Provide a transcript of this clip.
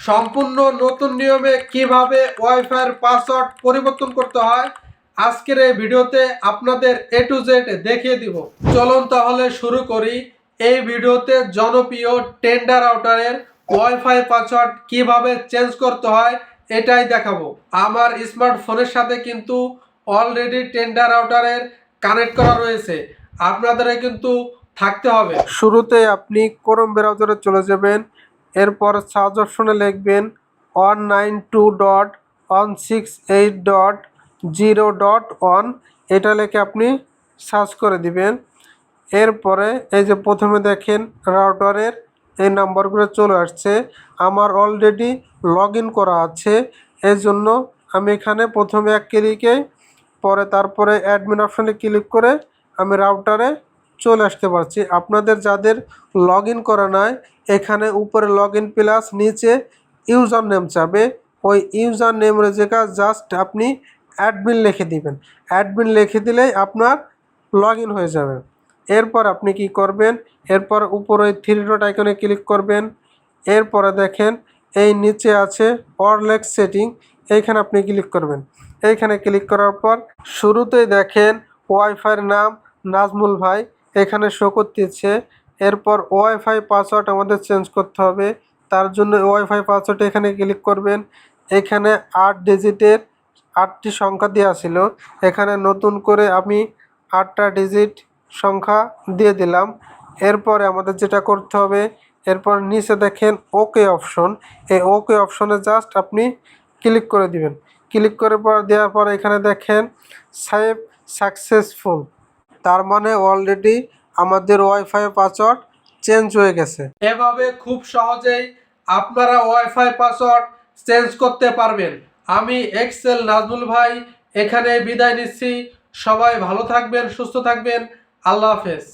সম্পূর্ণ নতুন নিয়মে কিভাবে ওয়াইফাইয়ের পাসওয়ার্ড পরিবর্তন করতে হয় আজকের এই ভিডিওতে আপনাদের A to Z দেখিয়ে দিব। চলুন তাহলে শুরু করি। এই ভিডিওতে জনপ্রিয় টেন্ডার রাউটারের ওয়াইফাই পাসওয়ার্ড কিভাবে চেঞ্জ করতে হয় এটাই দেখাবো। আমার স্মার্টফোনের সাথে কিন্তু অলরেডি টেন্ডার রাউটারের কানেক্ট করা রয়েছে, আপনাদের কিন্তু থাকতে হবে। শুরুতে আপনি ক্রোম ব্রাউজারে চলে যাবেন, এরপর সার্চ অপশনে লিখবেন 192.168.0.1, এটা লিখে আপনি সার্চ করে দিবেন। এরপরে এই যে প্রথমে দেখেন রাউটারের এই নাম্বারগুলো চলে আসছে, আমার অলরেডি লগ ইন করা আছে, এই জন্য আমি এখানে প্রথমে এক ক্লিকে পরে তারপরে অ্যাডমিন অপশনে ক্লিক করে আমি রাউটারে চলে আসতে পারছি। আপনাদের যাদের লগ ইন করা নাই, এখানে উপরে লগ ইন প্লাস নিচে ইউজার নেম চাবে, ওই ইউজার নেমের জায়গায় জাস্ট আপনি অ্যাডমিন লিখে দিবেন। অ্যাডমিন লিখে দিলেই আপনার লগ ইন হয়ে যাবে। এরপর আপনি কি করবেন, এরপর উপরে থ্রি ডট আইকনে ক্লিক করবেন। এরপরে দেখেন এই নিচে আছে ওয়্যারলেস সেটিং, এইখানে আপনি ক্লিক করবেন। এইখানে ক্লিক করার পর শুরুতেই দেখেন ওয়াইফাইয়ের নাম নাজমুল ভাই এখানে শো করতেছে। এরপর ওয়াইফাই পাসওয়ার্ড আমাদের চেঞ্জ করতে হবে, তার জন্য ওয়াইফাই পাসওয়ার্ড এখানে ক্লিক করবেন। এখানে 8 ডিজিটের 8টি সংখ্যা দেওয়া ছিল, এখানে নতুন করে আমি 8টা ডিজিট সংখ্যা দিয়ে দিলাম। এরপরে আমাদের যেটা করতে হবে, এরপর নিচে দেখেন ওকে অপশন, এই ওকে অপশনে জাস্ট আপনি ক্লিক করে দিবেন। ক্লিক করে পর দেওয়ার পর এখানে দেখেন সেভ সাকসেসফুল, তার মানে অলরেডি আমাদের ওয়াইফাই পাসওয়ার্ড চেঞ্জ হয়ে গেছে। এভাবে খুব সহজেই আপনারা ওয়াইফাই পাসওয়ার্ড চেঞ্জ করতে পারবেন। আমি এক্সেল নাজমুল ভাই এখানে বিদায় নিচ্ছি। সবাই ভালো থাকবেন, সুস্থ থাকবেন। আল্লাহ হাফেজ।